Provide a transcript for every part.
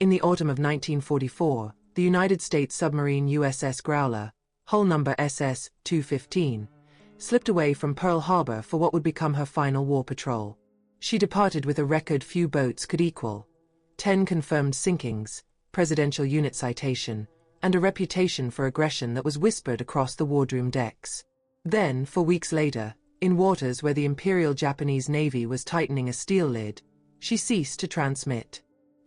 In the autumn of 1944, the United States submarine USS Growler, hull number SS-215, slipped away from Pearl Harbor for what would become her final war patrol. She departed with a record few boats could equal: 10 confirmed sinkings, presidential unit citation, and a reputation for aggression that was whispered across the wardroom decks. Then, 4 weeks later, in waters where the Imperial Japanese Navy was tightening a steel lid, she ceased to transmit.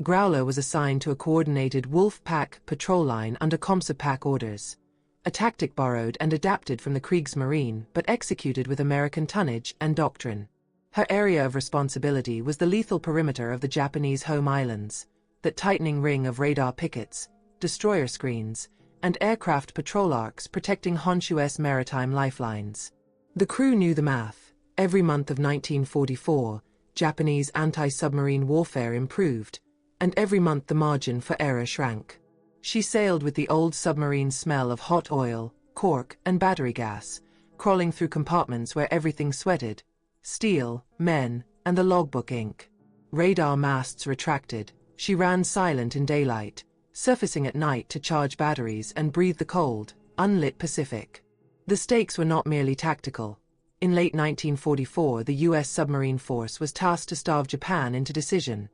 Growler was assigned to a coordinated Wolf Pack patrol line under Comsat orders, a tactic borrowed and adapted from the Kriegsmarine but executed with American tonnage and doctrine. Her area of responsibility was the lethal perimeter of the Japanese home islands, that tightening ring of radar pickets, destroyer screens, and aircraft patrol arcs protecting Honshu's maritime lifelines. The crew knew the math. Every month of 1944, Japanese anti-submarine warfare improved, and every month the margin for error shrank. She sailed with the old submarine smell of hot oil, cork, and battery gas, crawling through compartments where everything sweated: steel, men, and the logbook ink. Radar masts retracted. She ran silent in daylight, surfacing at night to charge batteries and breathe the cold, unlit Pacific. The stakes were not merely tactical. In late 1944, the U.S. submarine force was tasked to starve Japan into decision.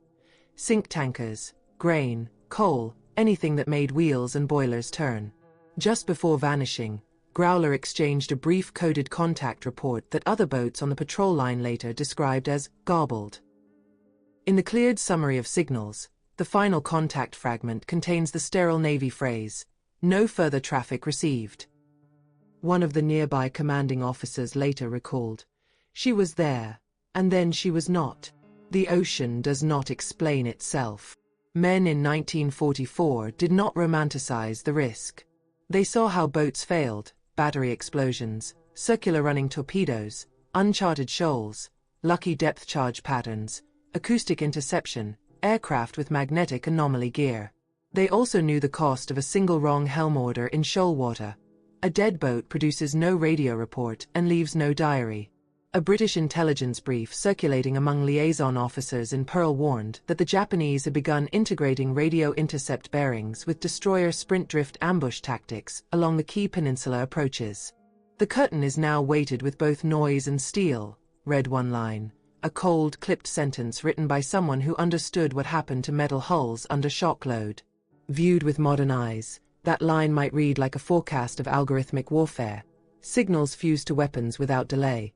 Sink tankers, grain, coal, anything that made wheels and boilers turn. Just before vanishing, Growler exchanged a brief coded contact report that other boats on the patrol line later described as garbled. In the cleared summary of signals, the final contact fragment contains the sterile Navy phrase, "No further traffic received." One of the nearby commanding officers later recalled, "She was there, and then she was not. The ocean does not explain itself." Men in 1944 did not romanticize the risk. They saw how boats failed: battery explosions, circular running torpedoes, uncharted shoals, lucky depth charge patterns, acoustic interception, aircraft with magnetic anomaly gear. They also knew the cost of a single wrong helm order in shoal water. A dead boat produces no radio report and leaves no diary. A British intelligence brief circulating among liaison officers in Pearl warned that the Japanese had begun integrating radio intercept bearings with destroyer sprint drift ambush tactics along the key peninsula approaches. "The curtain is now weighted with both noise and steel," read one line, a cold, clipped sentence written by someone who understood what happened to metal hulls under shock load. Viewed with modern eyes, that line might read like a forecast of algorithmic warfare. Signals fused to weapons without delay.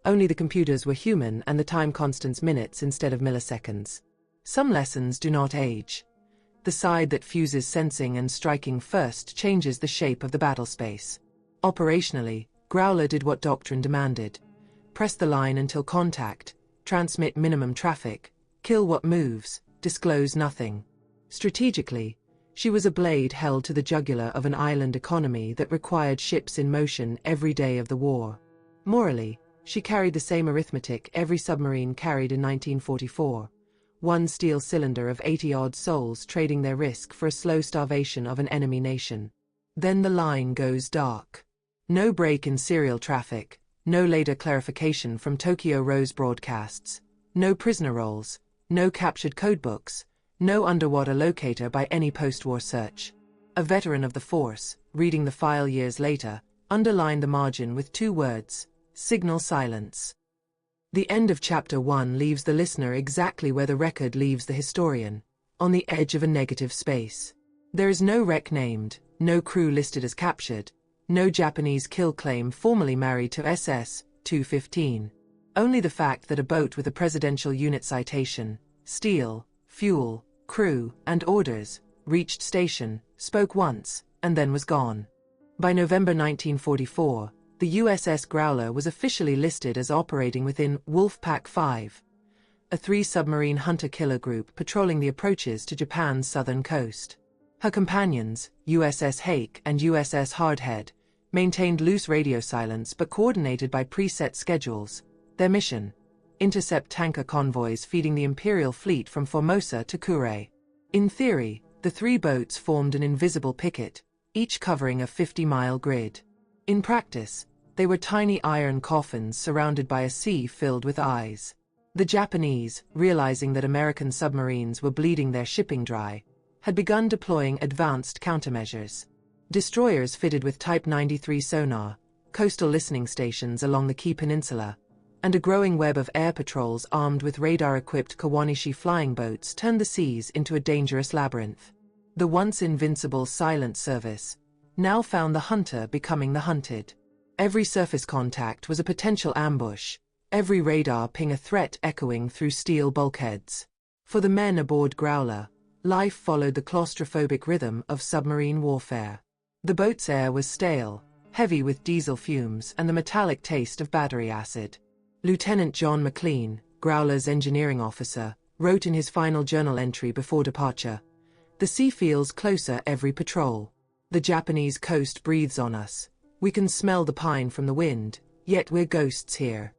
Only the computers were human and the time constants minutes instead of milliseconds. Some lessons do not age. The side that fuses sensing and striking first changes the shape of the battle space. Operationally, Growler did what doctrine demanded. Press the line until contact, transmit minimum traffic, kill what moves, disclose nothing. Strategically, she was a blade held to the jugular of an island economy that required ships in motion every day of the war. Morally, she carried the same arithmetic every submarine carried in 1944. One steel cylinder of 80-odd souls trading their risk for a slow starvation of an enemy nation. Then the line goes dark. No break in serial traffic, no later clarification from Tokyo Rose broadcasts, no prisoner rolls, no captured codebooks, no underwater locator by any post-war search. A veteran of the force, reading the file years later, underlined the margin with 2 words: signal silence. The end of Chapter 1 leaves the listener exactly where the record leaves the historian, on the edge of a negative space. There is no wreck named, no crew listed as captured, no Japanese kill claim formally married to SS-215. Only the fact that a boat with a presidential unit citation, steel, fuel, crew, and orders, reached station, spoke once, and then was gone. By November 1944, the USS Growler was officially listed as operating within Wolf Pack 5, a 3-submarine hunter-killer group patrolling the approaches to Japan's southern coast. Her companions, USS Hake and USS Hardhead, maintained loose radio silence but coordinated by preset schedules. Their mission: intercept tanker convoys feeding the Imperial fleet from Formosa to Kure. In theory, the 3 boats formed an invisible picket, each covering a 50-mile grid. In practice, they were tiny iron coffins surrounded by a sea filled with eyes. The Japanese, realizing that American submarines were bleeding their shipping dry, had begun deploying advanced countermeasures. Destroyers fitted with Type 93 sonar, coastal listening stations along the Key Peninsula, and a growing web of air patrols armed with radar-equipped Kawanishi flying boats turned the seas into a dangerous labyrinth. The once invincible silent service now found the hunter becoming the hunted. Every surface contact was a potential ambush, every radar ping a threat echoing through steel bulkheads. For the men aboard Growler, life followed the claustrophobic rhythm of submarine warfare. The boat's air was stale, heavy with diesel fumes and the metallic taste of battery acid. Lieutenant John McLean, Growler's engineering officer, wrote in his final journal entry before departure, "The sea feels closer every patrol. The Japanese coast breathes on us. We can smell the pine from the wind, yet we're ghosts here."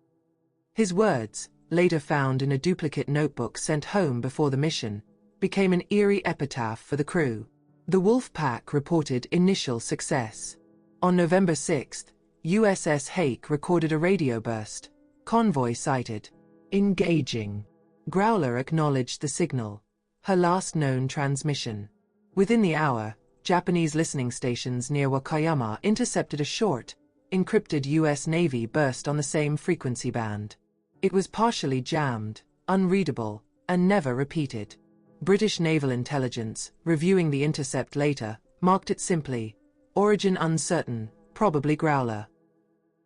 His words, later found in a duplicate notebook sent home before the mission, became an eerie epitaph for the crew. The Wolf Pack reported initial success. On November 6, USS Hake recorded a radio burst. Convoy sighted. Engaging. Growler acknowledged the signal, her last known transmission. Within the hour, Japanese listening stations near Wakayama intercepted a short, encrypted U.S. Navy burst on the same frequency band. It was partially jammed, unreadable, and never repeated. British naval intelligence, reviewing the intercept later, marked it simply, "Origin uncertain, probably Growler."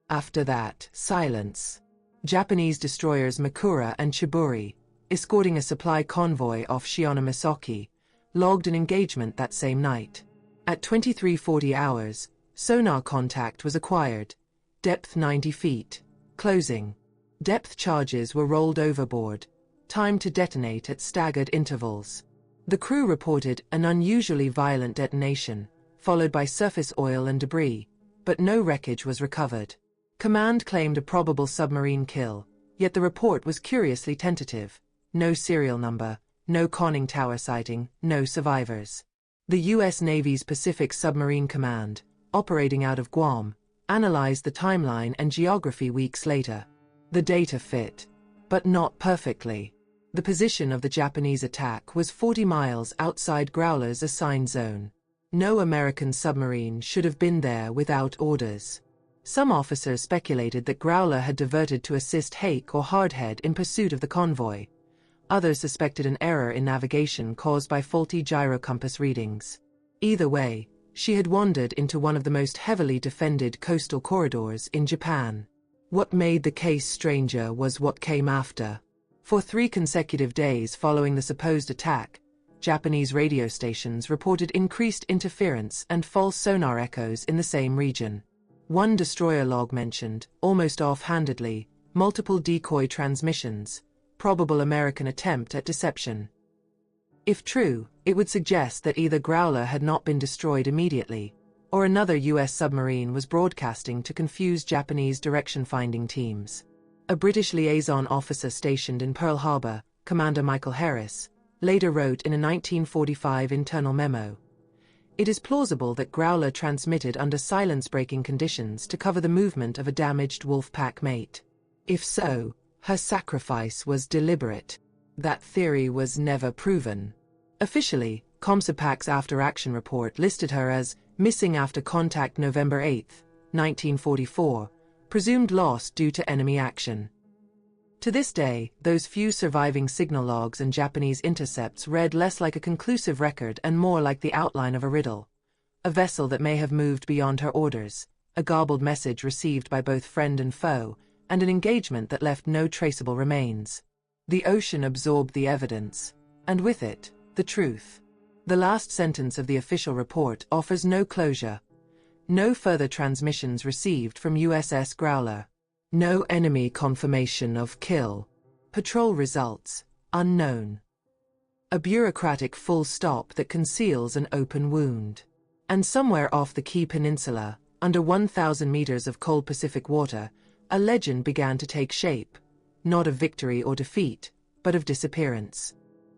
After that, silence. Japanese destroyers Makura and Chiburi, escorting a supply convoy off Shionomisaki, logged an engagement that same night. At 23:40 hours, sonar contact was acquired. Depth 90 feet. Closing. Depth charges were rolled overboard. Time to detonate at staggered intervals. The crew reported an unusually violent detonation, followed by surface oil and debris, but no wreckage was recovered. Command claimed a probable submarine kill, yet the report was curiously tentative. No serial number, no conning tower sighting, no survivors. The U.S. Navy's Pacific Submarine Command, operating out of Guam, analyzed the timeline and geography weeks later. The data fit, but not perfectly. The position of the Japanese attack was 40 miles outside Growler's assigned zone. No American submarine should have been there without orders. Some officers speculated that Growler had diverted to assist Hake or Hardhead in pursuit of the convoy. Others suspected an error in navigation caused by faulty gyrocompass readings. Either way, she had wandered into one of the most heavily defended coastal corridors in Japan. What made the case stranger was what came after. For 3 consecutive days following the supposed attack, Japanese radio stations reported increased interference and false sonar echoes in the same region. One destroyer log mentioned, almost offhandedly, multiple decoy transmissions, probable American attempt at deception. If true, it would suggest that either Growler had not been destroyed immediately, or another U.S. submarine was broadcasting to confuse Japanese direction-finding teams. A British liaison officer stationed in Pearl Harbor, Commander Michael Harris, later wrote in a 1945 internal memo, "It is plausible that Growler transmitted under silence-breaking conditions to cover the movement of a damaged Wolfpack mate. If so, her sacrifice was deliberate." That theory was never proven. Officially, COMSOPAC's after-action report listed her as missing after contact November 8, 1944, presumed lost due to enemy action. To this day, those few surviving signal logs and Japanese intercepts read less like a conclusive record and more like the outline of a riddle. A vessel that may have moved beyond her orders, a garbled message received by both friend and foe, and an engagement that left no traceable remains. The ocean absorbed the evidence, and with it, the truth. The last sentence of the official report offers no closure. No further transmissions received from USS Growler. No enemy confirmation of kill. Patrol results, unknown. A bureaucratic full stop that conceals an open wound. And somewhere off the Key Peninsula, under 1,000 meters of cold Pacific water, a legend began to take shape. Not of victory or defeat, but of disappearance.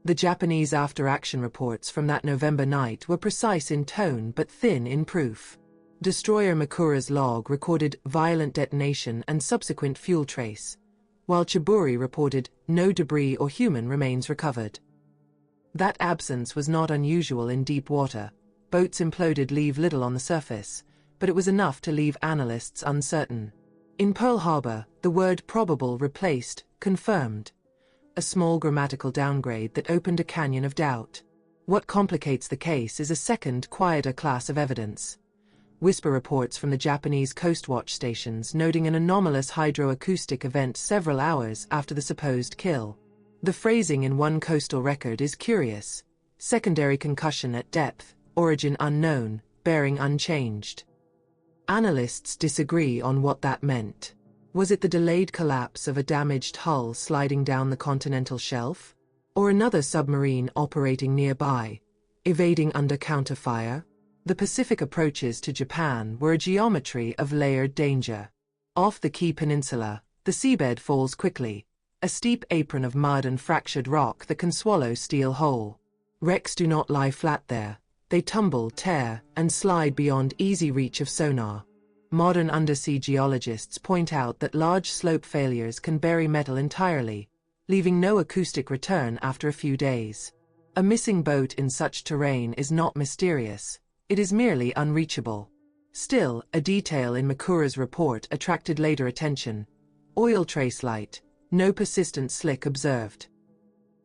The Japanese after-action reports from that November night were precise in tone but thin in proof. Destroyer Makura's log recorded violent detonation and subsequent fuel trace, while Chiburi reported no debris or human remains recovered. That absence was not unusual in deep water. Boats imploded leave little on the surface, but it was enough to leave analysts uncertain. In Pearl Harbor, the word probable replaced confirmed, a small grammatical downgrade that opened a canyon of doubt. What complicates the case is a second, quieter class of evidence. Whisper reports from the Japanese Coast Watch stations noting an anomalous hydroacoustic event several hours after the supposed kill. The phrasing in one coastal record is curious: secondary concussion at depth, origin unknown, bearing unchanged. Analysts disagree on what that meant. Was it the delayed collapse of a damaged hull sliding down the continental shelf? Or another submarine operating nearby, evading under counterfire? The Pacific approaches to Japan were a geometry of layered danger. Off the Key Peninsula, the seabed falls quickly, a steep apron of mud and fractured rock that can swallow steel whole. Wrecks do not lie flat there. They tumble, tear, and slide beyond easy reach of sonar. Modern undersea geologists point out that large slope failures can bury metal entirely, leaving no acoustic return after a few days. A missing boat in such terrain is not mysterious, it is merely unreachable. Still, a detail in Makura's report attracted later attention: oil trace light, no persistent slick observed.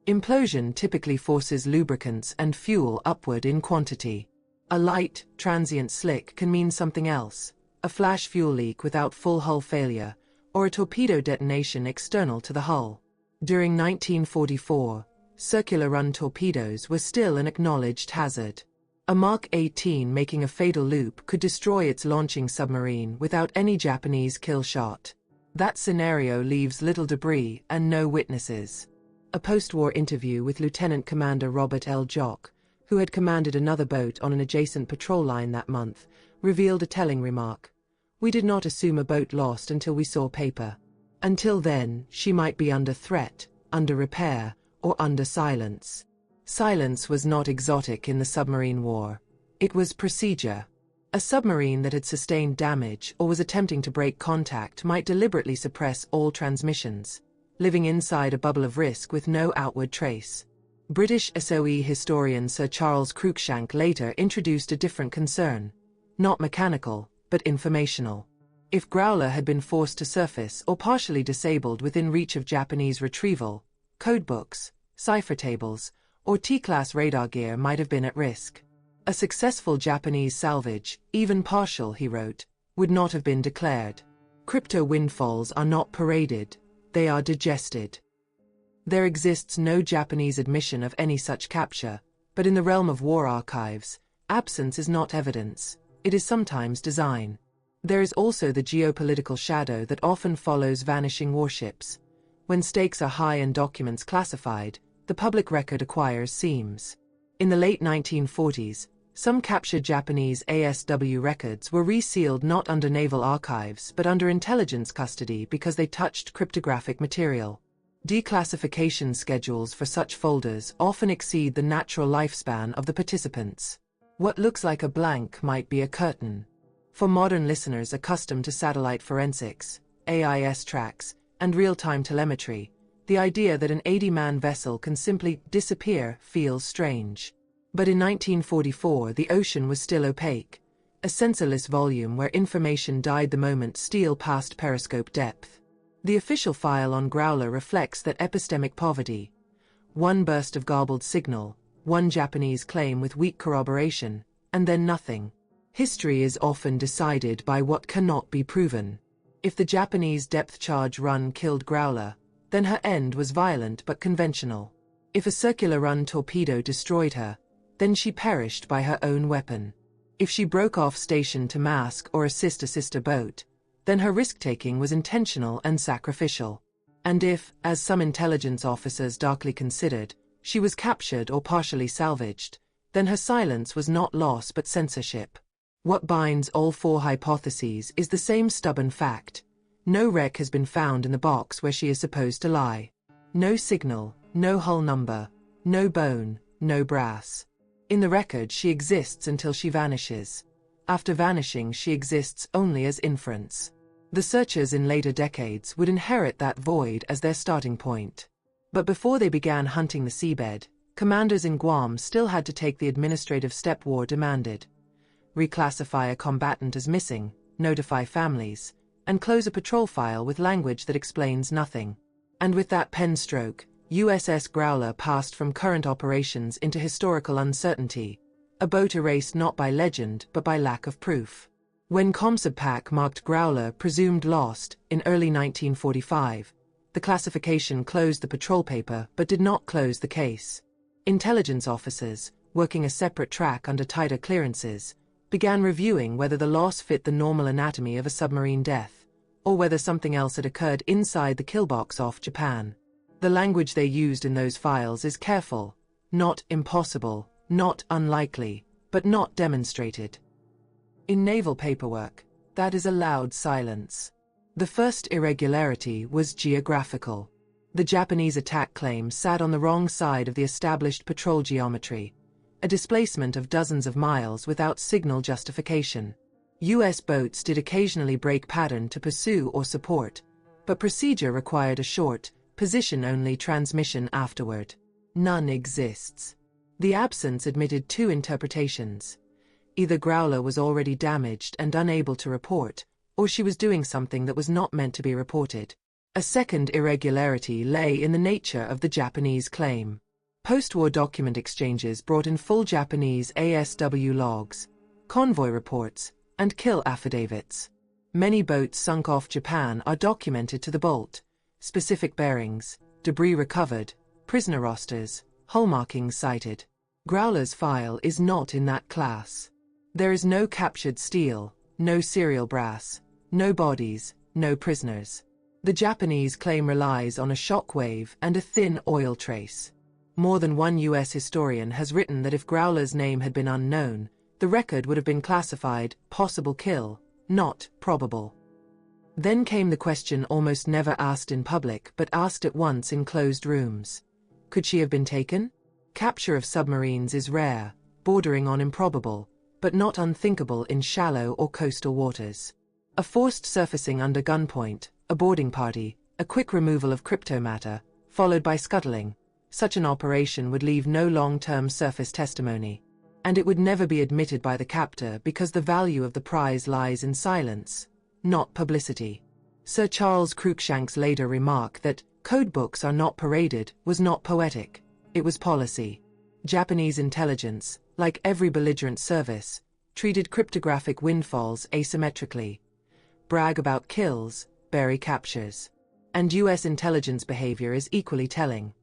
Implosion typically forces lubricants and fuel upward in quantity. A light, transient slick can mean something else: a flash fuel leak without full hull failure, or a torpedo detonation external to the hull. During 1944, circular run torpedoes were still an acknowledged hazard. A Mach 18 making a fatal loop could destroy its launching submarine without any Japanese kill shot. That scenario leaves little debris and no witnesses. A post-war interview with Lieutenant Commander Robert L. Jock, who had commanded another boat on an adjacent patrol line that month, revealed a telling remark: "We did not assume a boat lost until we saw paper. Until then, she might be under threat, under repair, or under silence." Silence was not exotic in the submarine war. It was procedure. A submarine that had sustained damage or was attempting to break contact might deliberately suppress all transmissions, living inside a bubble of risk with no outward trace. British SOE historian Sir Charles Cruikshank later introduced a different concern: not mechanical, but informational. If Growler had been forced to surface or partially disabled within reach of Japanese retrieval, codebooks, cipher tables, or T-class radar gear might have been at risk. A successful Japanese salvage, even partial, he wrote, would not have been declared. Crypto windfalls are not paraded, they are digested. There exists no Japanese admission of any such capture, but in the realm of war archives, absence is not evidence, it is sometimes design. There is also the geopolitical shadow that often follows vanishing warships. When stakes are high and documents classified, the public record acquires seams. In the late 1940s, some captured Japanese ASW records were resealed not under naval archives but under intelligence custody because they touched cryptographic material. Declassification schedules for such folders often exceed the natural lifespan of the participants. What looks like a blank might be a curtain. For modern listeners accustomed to satellite forensics, AIS tracks, and real-time telemetry, the idea that an 80-man vessel can simply disappear feels strange. But in 1944 the ocean was still opaque, a sensorless volume where information died the moment steel passed periscope depth. The official file on Growler reflects that epistemic poverty. One burst of garbled signal, one Japanese claim with weak corroboration, and then nothing. History is often decided by what cannot be proven. If the Japanese depth charge run killed Growler, then her end was violent but conventional. If a circular run torpedo destroyed her, then she perished by her own weapon. If she broke off station to mask or assist a sister boat, then her risk-taking was intentional and sacrificial. And if, as some intelligence officers darkly considered, she was captured or partially salvaged, then her silence was not loss but censorship. What binds all four hypotheses is the same stubborn fact: no wreck has been found in the box where she is supposed to lie. No signal, no hull number, no bone, no brass. In the record she exists until she vanishes. After vanishing she exists only as inference. The searchers in later decades would inherit that void as their starting point. But before they began hunting the seabed, Commanders in Guam still had to take the administrative step war demanded: reclassify a combatant as missing, notify families, and close a patrol file with language that explains nothing. And with that pen stroke, USS Growler passed from current operations into historical uncertainty, a boat erased not by legend but by lack of proof. When ComSubPac marked Growler presumed lost in early 1945, the classification closed the patrol paper but did not close the case. Intelligence officers, working a separate track under tighter clearances, began reviewing whether the loss fit the normal anatomy of a submarine death, or whether something else had occurred inside the killbox off Japan. The language they used in those files is careful, not impossible, not unlikely, but not demonstrated. In naval paperwork, that is a loud silence. The first irregularity was geographical. The Japanese attack claim sat on the wrong side of the established patrol geometry, a displacement of dozens of miles without signal justification. U.S. boats did occasionally break pattern to pursue or support, but procedure required a short, position-only transmission afterward. None exists. The absence admitted two interpretations. Either Growler was already damaged and unable to report, or she was doing something that was not meant to be reported. A second irregularity lay in the nature of the Japanese claim. Post-war document exchanges brought in full Japanese ASW logs, convoy reports, and kill affidavits. Many boats sunk off Japan are documented to the bolt: specific bearings, debris recovered, prisoner rosters, hull markings cited. Growler's file is not in that class. There is no captured steel, no serial brass, no bodies, no prisoners. The Japanese claim relies on a shock wave and a thin oil trace. More than one U.S. historian has written that if Growler's name had been unknown, the record would have been classified possible kill, not probable. Then came the question almost never asked in public but asked at once in closed rooms. Could she have been taken? Capture of submarines is rare, bordering on improbable, but not unthinkable in shallow or coastal waters. A forced surfacing under gunpoint, a boarding party, a quick removal of cryptomatter, followed by scuttling. Such an operation would leave no long-term surface testimony, and it would never be admitted by the captor because the value of the prize lies in silence, not publicity. Sir Charles Cruikshank's later remark that codebooks are not paraded was not poetic, it was policy. Japanese intelligence, like every belligerent service, treated cryptographic windfalls asymmetrically. Brag about kills, bury captures. And U.S. intelligence behavior is equally telling.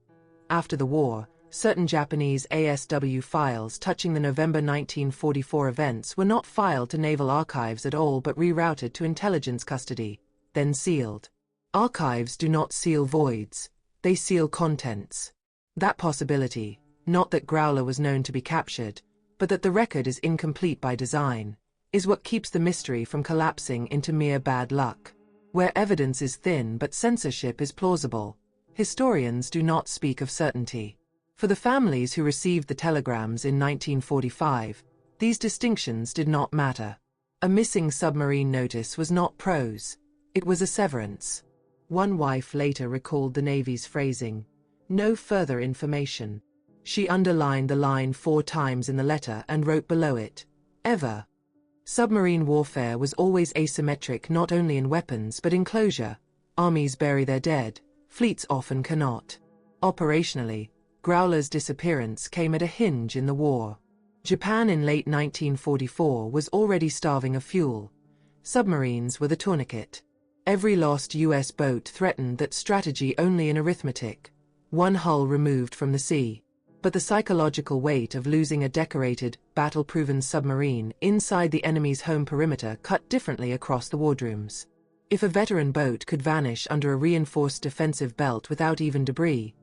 After the war, certain Japanese ASW files touching the November 1944 events were not filed to naval archives at all but rerouted to intelligence custody, then sealed. Archives do not seal voids, they seal contents. That possibility, not that Growler was known to be captured, but that the record is incomplete by design, is what keeps the mystery from collapsing into mere bad luck. Where evidence is thin but censorship is plausible, historians do not speak of certainty. For the families who received the telegrams in 1945, these distinctions did not matter. A missing submarine notice was not prose, it was a severance. One wife later recalled the Navy's phrasing, "No further information." She underlined the line 4 times in the letter and wrote below it, "Ever." Submarine warfare was always asymmetric not only in weapons but in closure. Armies bury their dead, fleets often cannot. Operationally, Growler's disappearance came at a hinge in the war. Japan in late 1944 was already starving of fuel. Submarines were the tourniquet. Every lost U.S. boat threatened that strategy only in arithmetic, one hull removed from the sea. But the psychological weight of losing a decorated, battle-proven submarine inside the enemy's home perimeter cut differently across the wardrooms. If a veteran boat could vanish under a reinforced defensive belt without even debris,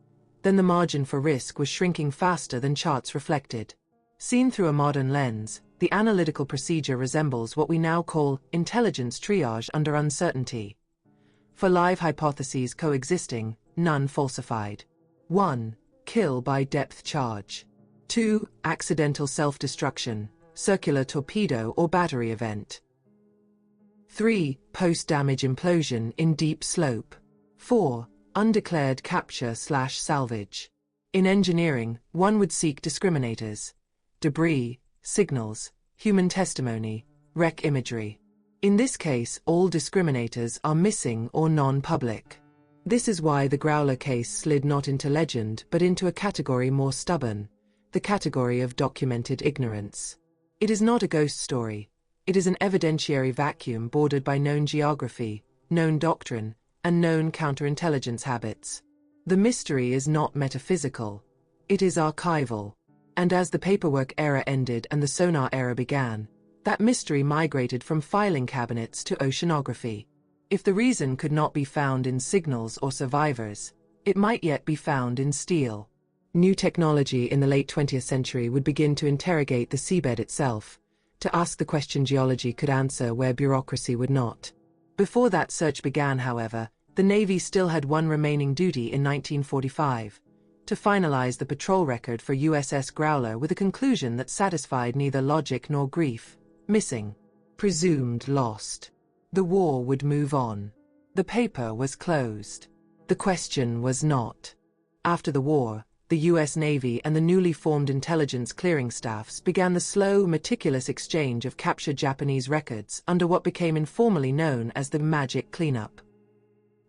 then the margin for risk was shrinking faster than charts reflected. Seen through a modern lens, the analytical procedure resembles what we now call intelligence triage under uncertainty. For live hypotheses coexisting, none falsified. 1. Kill by depth charge. 2. Accidental self-destruction, circular torpedo or battery event. 3. Post-damage implosion in deep slope. 4. Undeclared capture/salvage. In engineering, one would seek discriminators: debris, signals, human testimony, wreck imagery. In this case, all discriminators are missing or non-public. This is why the Growler case slid not into legend but into a category more stubborn, the category of documented ignorance. It is not a ghost story. It is an evidentiary vacuum bordered by known geography, known doctrine, and known counterintelligence habits. The mystery is not metaphysical. It is archival. And as the paperwork era ended and the sonar era began, that mystery migrated from filing cabinets to oceanography. If the reason could not be found in signals or survivors, it might yet be found in steel. New technology in the late 20th century would begin to interrogate the seabed itself, to ask the question geology could answer where bureaucracy would not. Before that search began, however, the Navy still had one remaining duty in 1945, to finalize the patrol record for USS Growler with a conclusion that satisfied neither logic nor grief: missing, presumed lost. The war would move on. The paper was closed. The question was not. After the war, the U.S. Navy and the newly formed intelligence clearing staffs began the slow, meticulous exchange of captured Japanese records under what became informally known as the Magic Cleanup.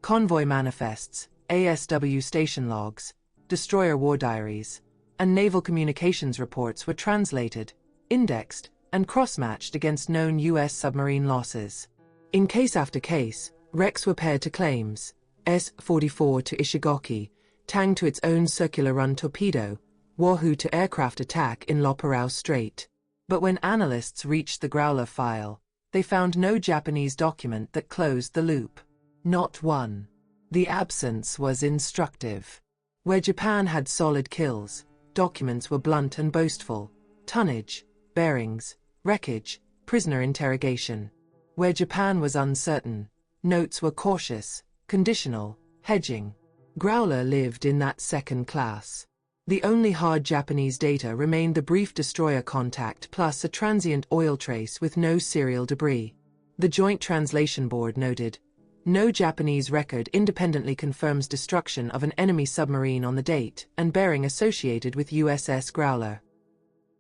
Convoy manifests, ASW station logs, destroyer war diaries, and naval communications reports were translated, indexed, and cross-matched against known U.S. submarine losses. In case after case, wrecks were paired to claims: S-44 to Ishigaki, Tang to its own circular run torpedo, Wahoo to aircraft attack in Loparau Strait. But when analysts reached the Growler file, they found no Japanese document that closed the loop. Not one. The absence was instructive. Where Japan had solid kills, documents were blunt and boastful: tonnage, bearings, wreckage, prisoner interrogation. Where Japan was uncertain, notes were cautious, conditional, hedging. Growler lived in that second class. The only hard Japanese data remained the brief destroyer contact plus a transient oil trace with no serial debris. The Joint Translation Board noted, "No Japanese record independently confirms destruction of an enemy submarine on the date and bearing associated with USS Growler."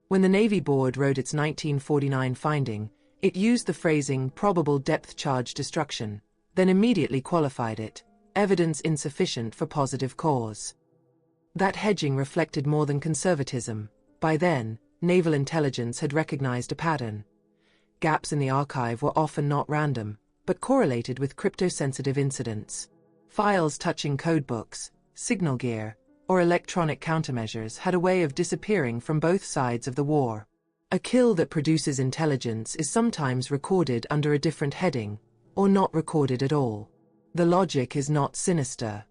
When the Navy Board wrote its 1949 finding, it used the phrasing "probable depth charge destruction," then immediately qualified it: evidence insufficient for positive cause. That hedging reflected more than conservatism. By then, naval intelligence had recognized a pattern. Gaps in the archive were often not random, but correlated with crypto-sensitive incidents. Files touching codebooks, signal gear, or electronic countermeasures had a way of disappearing from both sides of the war. A kill that produces intelligence is sometimes recorded under a different heading, or not recorded at all. The logic is not sinister.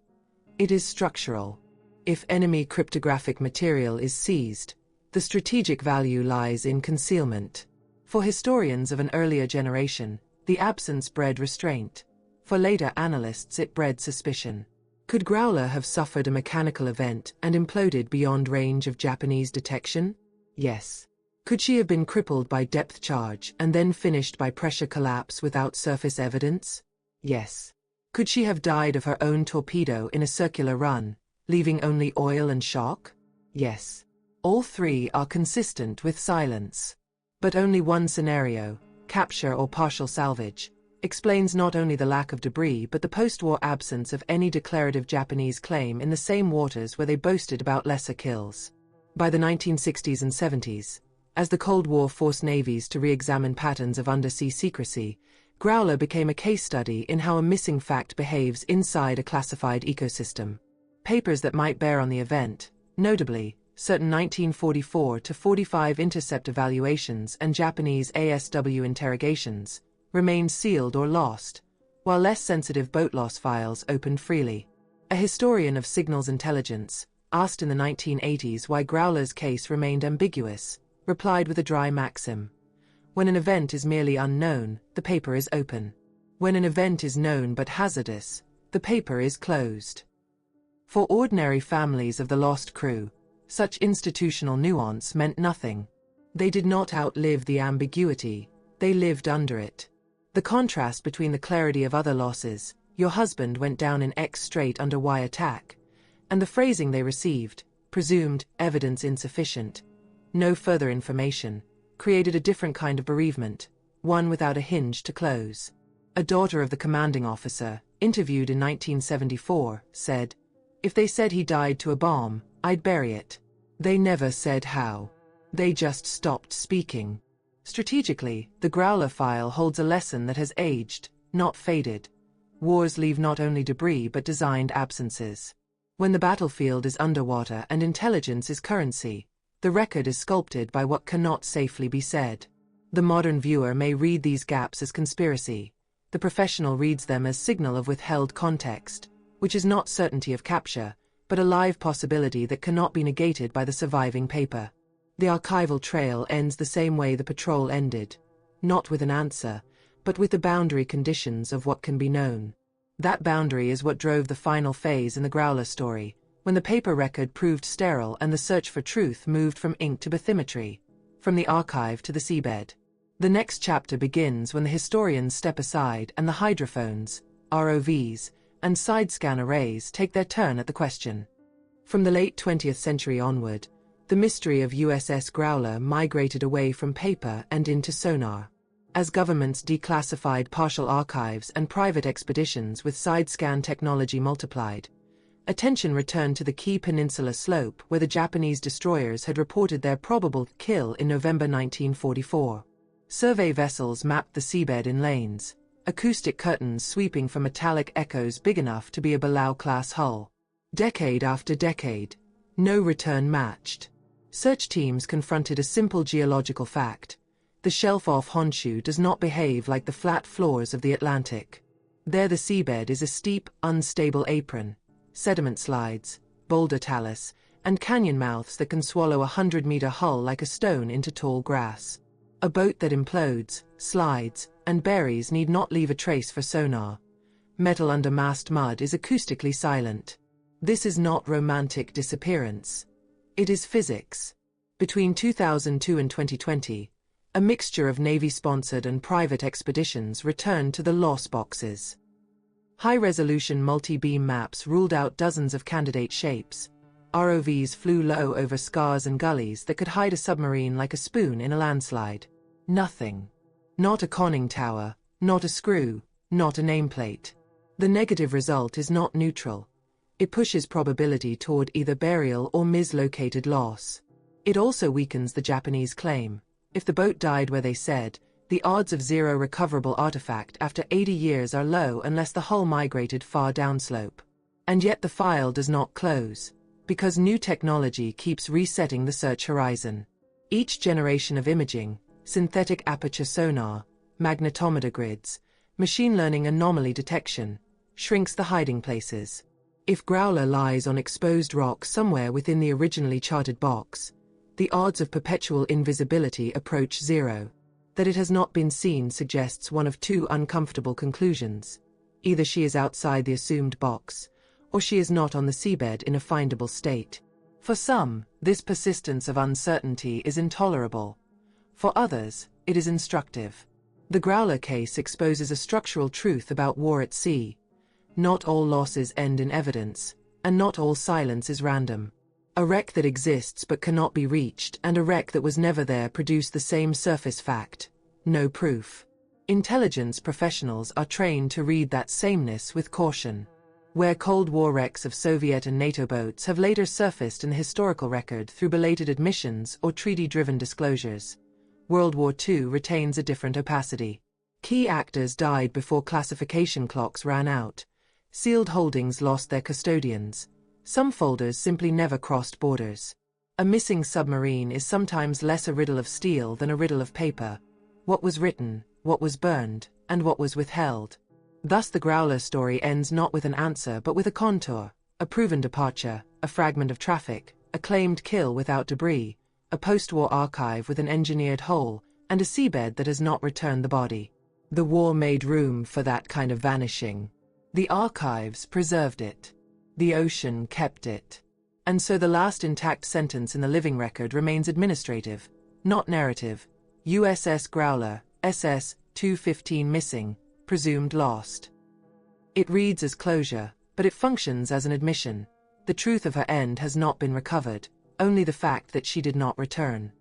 It is structural. If enemy cryptographic material is seized, the strategic value lies in concealment. For historians of an earlier generation, the absence bred restraint. For later analysts, it bred suspicion. Could Growler have suffered a mechanical event and imploded beyond range of Japanese detection? Yes. Could she have been crippled by depth charge and then finished by pressure collapse without surface evidence? Yes. Could she have died of her own torpedo in a circular run, leaving only oil and shock? Yes. All three are consistent with silence. But only one scenario, capture or partial salvage, explains not only the lack of debris but the post-war absence of any declarative Japanese claim in the same waters where they boasted about lesser kills. By the 1960s and 70s, as the Cold War forced navies to re-examine patterns of undersea secrecy, Growler became a case study in how a missing fact behaves inside a classified ecosystem. Papers that might bear on the event, notably, certain 1944-45 intercept evaluations and Japanese ASW interrogations, remained sealed or lost, while less sensitive boat loss files opened freely. A historian of signals intelligence, asked in the 1980s why Growler's case remained ambiguous, replied with a dry maxim: "When an event is merely unknown, the paper is open. When an event is known but hazardous, the paper is closed." For ordinary families of the lost crew, such institutional nuance meant nothing. They did not outlive the ambiguity, they lived under it. The contrast between the clarity of other losses, "Your husband went down in X strait under Y attack," and the phrasing they received, presumed evidence insufficient, no further information, created a different kind of bereavement, one without a hinge to close. A daughter of the commanding officer, interviewed in 1974, said, "If they said he died to a bomb, I'd bury it. They never said how. They just stopped speaking." Strategically, the Growler file holds a lesson that has aged, not faded. Wars leave not only debris but designed absences. When the battlefield is underwater and intelligence is currency, the record is sculpted by what cannot safely be said. The modern viewer may read these gaps as conspiracy. The professional reads them as signal of withheld context, which is not certainty of capture, but a live possibility that cannot be negated by the surviving paper. The archival trail ends the same way the patrol ended, not with an answer, but with the boundary conditions of what can be known. That boundary is what drove the final phase in the Growler story, when the paper record proved sterile and the search for truth moved from ink to bathymetry, from the archive to the seabed. The next chapter begins when the historians step aside and the hydrophones, ROVs, and side-scan arrays take their turn at the question. From the late 20th century onward, the mystery of USS Growler migrated away from paper and into sonar. As governments declassified partial archives and private expeditions with side-scan technology multiplied, attention returned to the key peninsula slope where the Japanese destroyers had reported their probable kill in November 1944. Survey vessels mapped the seabed in lanes, acoustic curtains sweeping for metallic echoes big enough to be a Belau-class hull. Decade after decade, no return matched. Search teams confronted a simple geological fact. The shelf off Honshu does not behave like the flat floors of the Atlantic. There the seabed is a steep, unstable apron, sediment slides, boulder talus, and canyon mouths that can swallow a 100-meter hull like a stone into tall grass. A boat that implodes, slides, and buries need not leave a trace for sonar. Metal under masked mud is acoustically silent. This is not romantic disappearance. It is physics. Between 2002 and 2020, a mixture of Navy-sponsored and private expeditions returned to the loss boxes. High-resolution multi-beam maps ruled out dozens of candidate shapes. ROVs flew low over scars and gullies that could hide a submarine like a spoon in a landslide. Nothing. Not a conning tower, not a screw, not a nameplate. The negative result is not neutral. It pushes probability toward either burial or mislocated loss. It also weakens the Japanese claim. If the boat died where they said, the odds of zero recoverable artifact after 80 years are low unless the hull migrated far downslope. And yet the file does not close, because new technology keeps resetting the search horizon. Each generation of imaging, synthetic aperture sonar, magnetometer grids, machine learning anomaly detection, shrinks the hiding places. If Growler lies on exposed rock somewhere within the originally charted box, the odds of perpetual invisibility approach zero. That it has not been seen suggests one of two uncomfortable conclusions. Either she is outside the assumed box, or she is not on the seabed in a findable state. For some, this persistence of uncertainty is intolerable. For others, it is instructive. The Growler case exposes a structural truth about war at sea. Not all losses end in evidence, and not all silence is random. A wreck that exists but cannot be reached and a wreck that was never there produce the same surface fact: no proof. Intelligence professionals are trained to read that sameness with caution. Where Cold War wrecks of Soviet and NATO boats have later surfaced in the historical record through belated admissions or treaty-driven disclosures, World War II retains a different opacity. Key actors died before classification clocks ran out. Sealed holdings lost their custodians. Some folders simply never crossed borders. A missing submarine is sometimes less a riddle of steel than a riddle of paper. What was written, what was burned, and what was withheld. Thus the Growler story ends not with an answer but with a contour, a proven departure, a fragment of traffic, a claimed kill without debris, a post-war archive with an engineered hole, and a seabed that has not returned the body. The war made room for that kind of vanishing. The archives preserved it. The ocean kept it. And so the last intact sentence in the living record remains administrative, not narrative. USS Growler, SS-215 missing, presumed lost. It reads as closure, but it functions as an admission. The truth of her end has not been recovered, only the fact that she did not return.